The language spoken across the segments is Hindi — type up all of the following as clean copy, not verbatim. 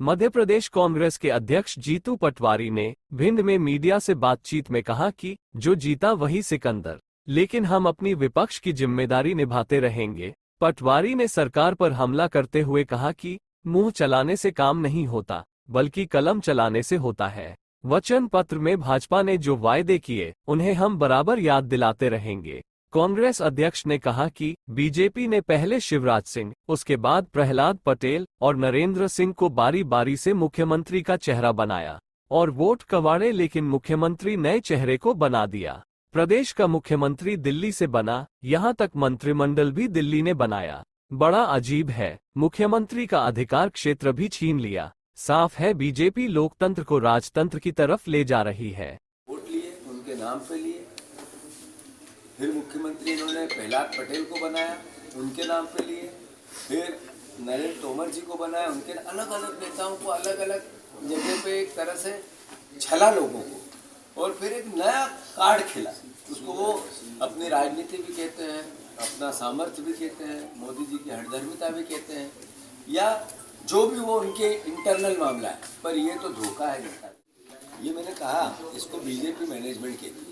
मध्य प्रदेश कांग्रेस के अध्यक्ष जीतू पटवारी ने भिंड में मीडिया से बातचीत में कहा कि जो जीता वही सिकंदर, लेकिन हम अपनी विपक्ष की जिम्मेदारी निभाते रहेंगे। पटवारी ने सरकार पर हमला करते हुए कहा कि मुंह चलाने से काम नहीं होता, बल्कि कलम चलाने से होता है। वचन पत्र में भाजपा ने जो वायदे किए उन्हें हम बराबर याद दिलाते रहेंगे। कांग्रेस अध्यक्ष ने कहा कि बीजेपी ने पहले शिवराज सिंह, उसके बाद प्रहलाद पटेल और नरेंद्र सिंह को बारी बारी से मुख्यमंत्री का चेहरा बनाया और वोट कवाड़े, लेकिन मुख्यमंत्री नए चेहरे को बना दिया। प्रदेश का मुख्यमंत्री दिल्ली से बना, यहां तक मंत्रिमंडल भी दिल्ली ने बनाया। बड़ा अजीब है, मुख्यमंत्री का अधिकार क्षेत्र भी छीन लिया। साफ है बीजेपी लोकतंत्र को राजतंत्र की तरफ ले जा रही है। वोट लिए, उनके नाम पे लिए, फिर मुख्यमंत्री इन्होंने प्रहलाद पटेल को बनाया, उनके नाम पे लिए, फिर नरेंद्र तोमर जी को बनाया, उनके अलग अलग नेताओं को अलग अलग जगह पे एक तरह से छला लोगों को, और फिर एक नया कार्ड खेला। उसको वो अपनी राजनीति भी कहते हैं, अपना सामर्थ्य भी कहते हैं, मोदी जी की हठधर्मिता भी कहते हैं, या जो भी वो उनके इंटरनल मामला है, पर ये तो धोखा है जनता। ये मैंने कहा, इसको बीजेपी मैनेजमेंट कहती है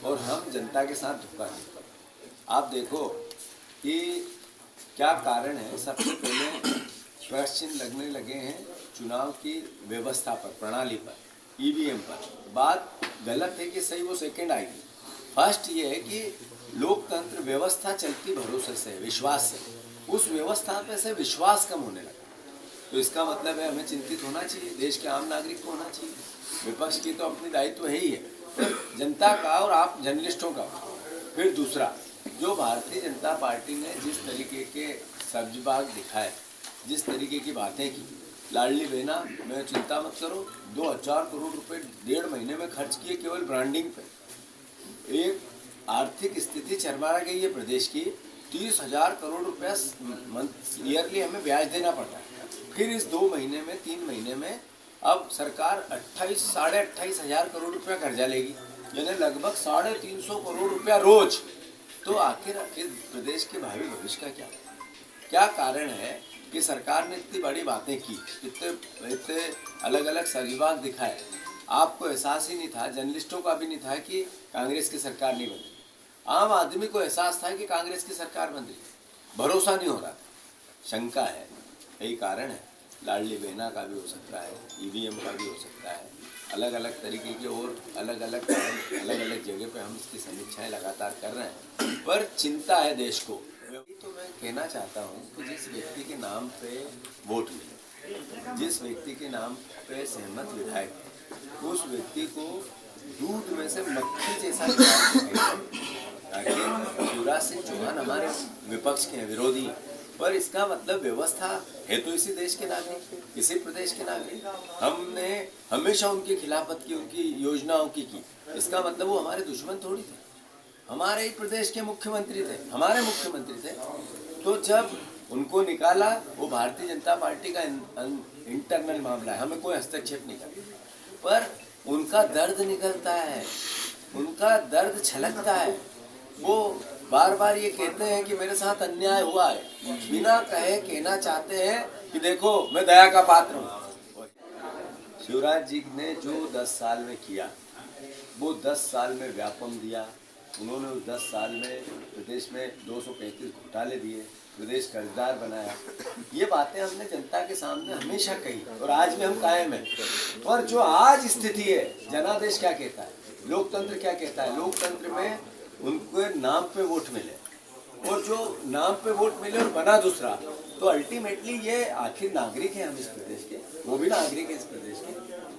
और हम जनता के साथ धोखा नहीं। आप देखो कि क्या कारण है। सबसे पहले क्वेश्चन लगने लगे हैं चुनाव की व्यवस्था पर, प्रणाली पर, ईवीएम पर। बात गलत है कि सही, वो सेकंड आएगी। फर्स्ट ये है कि लोकतंत्र व्यवस्था चलती भरोसे से, विश्वास से। उस व्यवस्था पे से विश्वास कम होने लगा, तो इसका मतलब है हमें चिंतित होना चाहिए, देश के आम नागरिक को होना चाहिए। विपक्ष की तो अपनी दायित्व है ही है, जनता का और आप जर्नलिस्टों का। फिर दूसरा, जो भारतीय जनता पार्टी ने जिस तरीके के सब्जबाग दिखाए, जिस तरीके की बातें की, लाडली बहना में चिंता मत करो, 2000 करोड़ रुपए 1.5 महीने में खर्च किए केवल ब्रांडिंग पे। एक आर्थिक स्थिति चरमरा गई है प्रदेश की, 30,000 करोड़ रुपया ईयरली हमें ब्याज देना पड़ता है। फिर इस 2 महीने में, 3 महीने में अब सरकार 28-28.5 हजार करोड़ रुपया कर्जा लेगी, यानी लगभग 350 करोड़ रुपया रोज। तो आखिर इस प्रदेश के भावी भविष्य का क्या कारण है कि सरकार ने इतनी बड़ी बातें की, इतने अलग अलग सब्जबाग दिखाए। आपको एहसास ही नहीं था, जर्नलिस्टों का भी नहीं था कि कांग्रेस की सरकार नहीं बनी। आम आदमी को एहसास था कि कांग्रेस की सरकार बन रही, भरोसा नहीं हो रहा, शंका है। यही कारण है। लाडली बहना का भी हो सकता है, ईवीएम का भी हो सकता है, अलग अलग तरीके के और अलग अलग जगह पे हम इसकी समीक्षाएं लगातार कर रहे हैं, पर चिंता है देश को। तो मैं कहना चाहता हूँ कि जिस व्यक्ति के नाम पे वोट मिले, जिस व्यक्ति के नाम पे सहमत विधायक है, उस व्यक्ति को दूध में से मक्खी जैसा शिवराज सिंह चौहान हमारे विपक्ष के हैं, विरोधी हैं, पर इसका मतलब व्यवस्था है तो इसी देश के नागरिक, इसी प्रदेश के नागरिक। हमने हमेशा उनकी खिलाफत की, उनकी योजनाओं की। इसका मतलब वो हमारे दुश्मन थोड़ी थे, हमारे ही प्रदेश के मुख्यमंत्री थे, हमारे मुख्यमंत्री थे। तो जब उनको निकाला, वो भारतीय जनता पार्टी का इंटरनल मामला है, हमें कोई हस्तक्षेप नहीं करना, पर उनका दर्द निकलता है, उनका दर्द छलकता है। वो बार बार ये कहते हैं कि मेरे साथ अन्याय हुआ है, बिना कहे कहना चाहते हैं कि देखो मैं दया का पात्र हूँ। शिवराज जी ने जो 10 साल में किया, वो 10 साल में व्यापम दिया। उन्होंने उस 10 साल में प्रदेश में 235 घोटाले दिए, प्रदेश कर्जदार बनाया। ये बातें हमने जनता के सामने हमेशा कही और आज भी हम कायम हैं। और जो आज स्थिति है, जनादेश क्या कहता है, लोकतंत्र क्या कहता है, लोकतंत्र में उनके नाम पे वोट मिले, और जो नाम पे वोट मिले और बना दूसरा, तो अल्टीमेटली ये आखिर नागरिक है हम इस प्रदेश के, वो भी नागरिक है इस प्रदेश के।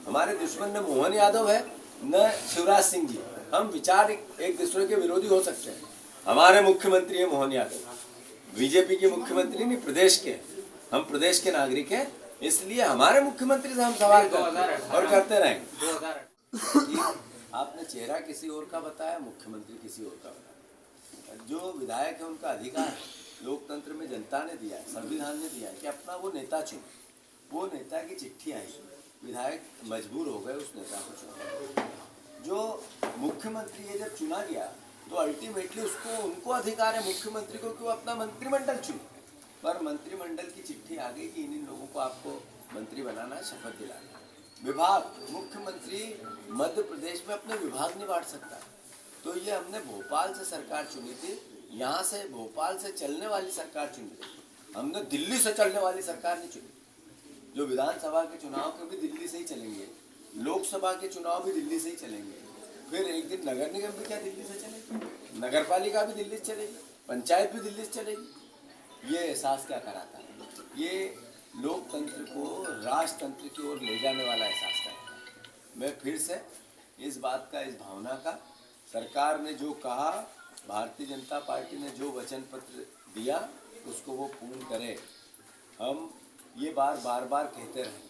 हमारे दुश्मन न मोहन यादव है न शिवराज सिंह जी। हम विचार एक दूसरे के विरोधी हो सकते हैं, हमारे मुख्यमंत्री है मोहन यादव, बीजेपी के मुख्यमंत्री नहीं, प्रदेश के। हम प्रदेश के नागरिक हैं, इसलिए हमारे मुख्यमंत्री से हम सवाल करते हैं और करते रहेंगे। आपने चेहरा किसी और का बताया, मुख्यमंत्री किसी और का बताया। जो विधायक है उनका अधिकार है, लोकतंत्र में जनता ने दिया है, संविधान ने दिया है कि अपना वो नेता चुने। वो नेता की चिट्ठी आई, विधायक मजबूर हो गए उस नेता को चुनने। जो मुख्यमंत्री है जब चुना गया, तो अल्टीमेटली उसको, उनको अधिकार है मुख्यमंत्री को कि वो अपना मंत्रिमंडल चुने। पर मंत्रिमंडल की चिट्ठी आ गई कि इन लोगों को आपको मंत्री बनाना है, शपथ दिलाना है। विभाग, मुख्यमंत्री मध्य प्रदेश में अपने विभाग नहीं बांट सकता। तो ये हमने भोपाल से सरकार चुनी थी, यहाँ से भोपाल से चलने वाली सरकार चुनी थी, हमने दिल्ली से चलने वाली सरकार नहीं चुनी। जो विधानसभा के चुनाव के भी दिल्ली से ही चलेंगे, लोकसभा के चुनाव भी दिल्ली से ही चलेंगे, फिर एक दिन नगर निगम भी क्या दिल्ली से चलेगी, नगर पालिका भी दिल्ली से चलेगी, पंचायत भी दिल्ली से चलेगी। ये एहसास क्या कराता है? ये लोकतंत्र को राजतंत्र की ओर ले जाने वाला एहसास कराता है। मैं फिर से इस बात का, इस भावना का, सरकार ने जो कहा, भारतीय जनता पार्टी ने जो वचन पत्र दिया, उसको वो पूर्ण करे। हम ये बार बार कहते रहें।